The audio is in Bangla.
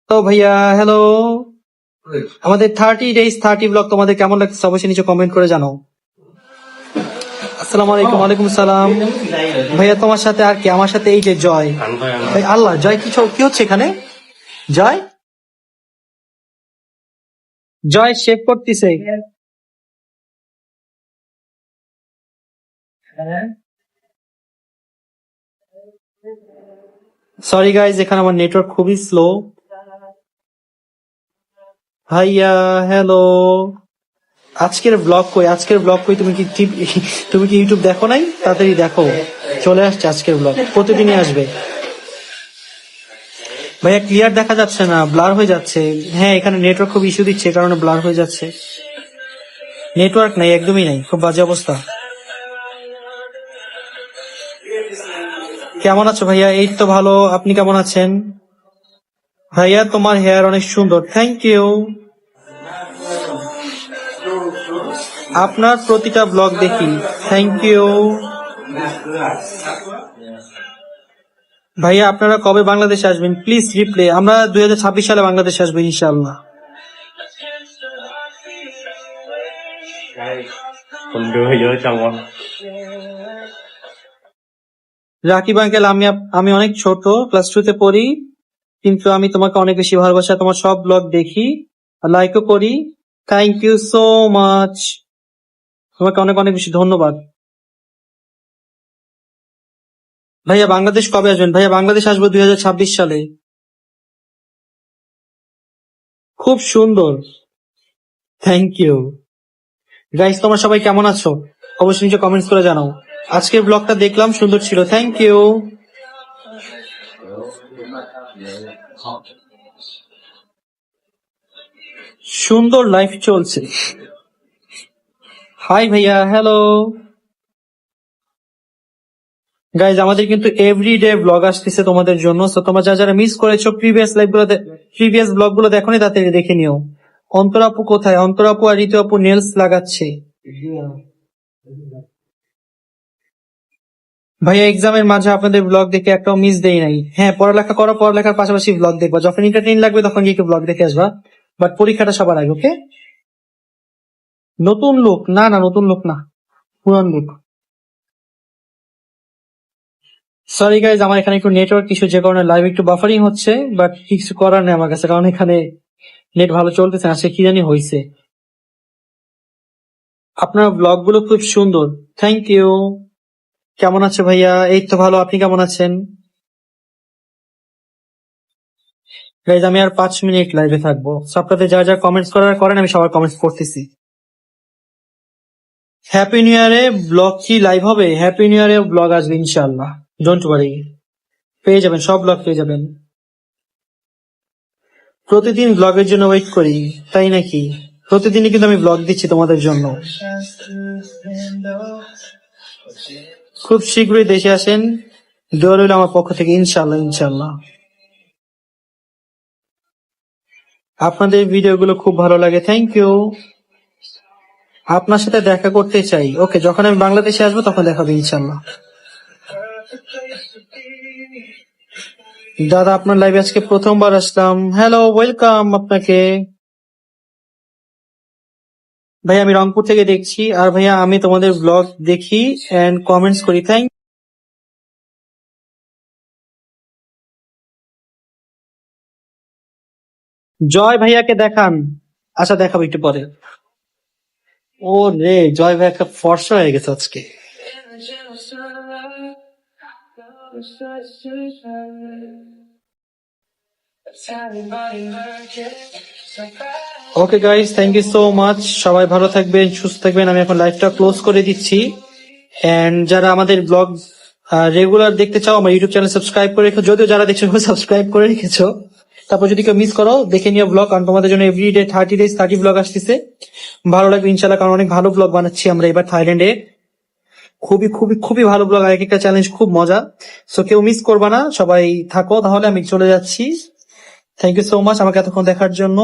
তো ভাইয়া হ্যালো, আমাদের 30 days 30 ব্লগ তোমাদের কেমন লাগছে অবশ্যই নিচে কমেন্ট করে জানাও। আসসালামু আলাইকুম। ওয়ালাইকুম সালাম। ভাইয়া তোমার সাথে আর কি? আমার সাথে এই যে জয়। ভাই আল্লাহ, জয় কি হচ্ছে এখানে? জয় জয় শেভ করতেছে। সরি গাইজ, এখানে আমার নেটওয়ার্ক খুবই স্লো। ভাইয়া হ্যালো, আজকের ব্লগ কই তুমি কি ইউটিউব দেখো নাই? তাড়াতাড়ি দেখো, চলে আসছে আজকের ব্লগ, প্রতিদিনই আসবে। ভাইয়া ক্লিয়ার দেখা যাচ্ছে না, ব্লার হয়ে যাচ্ছে। হ্যাঁ, এখানে নেটওয়ার্ক খুব ইস্যু দিচ্ছে, এই কারণে ব্লার হয়ে যাচ্ছে। নেটওয়ার্ক নাই, একদমই নাই, খুব বাজে অবস্থা। কেমন আছো ভাইয়া? এই তো ভালো, আপনি কেমন আছেন? ভাইয়া তোমার হেয়ার অনেক সুন্দর, থ্যাংক ইউ। আপনার প্রতিটা ব্লগ দেখি, থ্যাংক ইউ। ভাইয়া আপনারা কবে বাংলাদেশে আসবেন? Please reply. আমরা 2026 সালে বাংলাদেশে আসবো ইনশাআল্লাহ। রাকিব আঙ্কেল, আমি অনেক ছোট, ক্লাস 2 তে পড়ি, কিন্তু আমি তোমাকে অনেক বেশি ভালোবাসা, তোমার সব ব্লগ দেখি, লাইকও করি। থ্যাংক ইউ সো মাচ, তোমাকে অনেক অনেক বেশি ধন্যবাদ। ভাইয়া বাংলাদেশ কবে আসবেন? ভাইয়া বাংলাদেশ আসবো 2026 সালে। খুব সুন্দর, থ্যাংক ইউ। গাইস তোমরা সবাই কেমন আছো অবশ্যই নিচে কমেন্টস করে জানাও। আজকের ব্লগটা দেখলাম, সুন্দর ছিল, থ্যাংক ইউ। সুন্দর লাইফ চলছে। হাই ভাইয়া হ্যালো। গাইজ আমাদের কিন্তু এভরিডে ব্লগ আসতেছে তোমাদের জন্য, সো তোমরা যারা মিস করেছো প্রিভিয়াস ব্লগ গুলো দেখো নি, তাড়াতাড়ি দেখে নিও। অন্তর আপু কোথায়? অন্তর আপু আর ঋতু আপু নেলস লাগাচ্ছে। ভাইয়া এক্সামের মাঝে আপনাদের ব্লগ দেখে একটাও মিস দেই নাই। হ্যাঁ, পড়ালেখা করো, পড়ালেখার পাশাপাশি ব্লগ দেখবো, যখন এন্টারটেইন লাগবে তখন গিয়ে ব্লগ দেখে আসবা, বাট পরীক্ষাটা সবার আগে, ওকে? নতুন লোক না, নতুন লোক না, পুরান লোক। সরি গাইজ, আমার এখানে একটু নেটওয়ার্ক ইস্যু, যে কারণে লাইভ একটু বাফারিং হচ্ছে, বাট কিছু করার নেই আমার কাছে, কারণ এখানে নেট ভালো চলতেছে না, সে কি জানি হয়েছে। আপনার ব্লগ গুলো খুব সুন্দর, থ্যাংক ইউ। কেমন আছে ভাইয়া? এই তো ভালো, আপনি কেমন আছেন? গাইজ আমি আর 5 মিনিট লাইভে থাকবো, So, আপনাদের যা যা কমেন্টস করেন, আমি সবার কমেন্টস করতেছি। হ্যাপি নিউ ইয়ারে ব্লগ কি লাইভ হবে? হ্যাপি নিউ ইয়ারে ব্লগ আসবে ইনশাআল্লাহ, ডোন্ট ওয়ারি, পেয়ে যাবেন, সব ব্লগ পেয়ে যাবেন। প্রতিদিন ব্লগের জন্য ওয়েট করি, তাই নাকি? প্রতিদিনই কিন্তু আমি ব্লগ দিচ্ছি তোমাদের জন্য। খুব শীঘ্রই দেশে আসেন, দোয়া রইল আমার পক্ষ থেকে, ইনশাআল্লাহ ইনশাআল্লাহ। আপনাদের ভিডিওগুলো খুব ভালো লাগে, থ্যাংক ইউ। আপনার সাথে দেখা করতে চাই, ওকে, যখন আমি বাংলাদেশে আসবো তখন দেখা হবে ইনশাআল্লাহ। দাদা আপনার লাইভে আজকে প্রথমবার আসলাম, হ্যালো, ওয়েলকাম আপনাকে। ভাইয়া আমি রংপুর থেকে দেখছি, আর ভাইয়া আমি তোমাদের ব্লগ দেখি এন্ড কমেন্টস করি, থ্যাংক। জয় ভাইয়াকে দেখান। আচ্ছা দেখাবো একটু পরে। ও রে, জয় ভাই একটা ফর্সা হয়ে গেছে আজকে। Okay guys, thank you so much, সবাই ভালো থাকবেন, সুস্থ থাকবেন। আমি এখন লাইভটা ক্লোজ করে দিচ্ছি, এন্ড যারা আমাদের ব্লগ রেগুলার দেখতে চাও আমার ইউটিউব চ্যানেল সাবস্ক্রাইব করে রেখো, যদিও যারা দেখছো সাবস্ক্রাইব করে রেখেছো, তারপর যদি কেউ মিস করো দেখে নিও ব্লগ, কারণ তোমাদের জন্য এভরিডে 30 days 30 ব্লগ আসতেছে, ভালো লাগবে ইনশাল্লাহ, কারণ অনেক ভালো ব্লগ বানাচ্ছি আমরা এবার থাইল্যান্ডে। খুবই খুবই খুবই ভালো ব্লগ, আর এক একটা চ্যালেঞ্জ খুব মজা, সো কেউ মিস করবা না, সবাই থাকো, তাহলে আমি চলে যাচ্ছি। থ্যাংক ইউ সো মাচ আমাকে এতক্ষণ দেখার জন্য।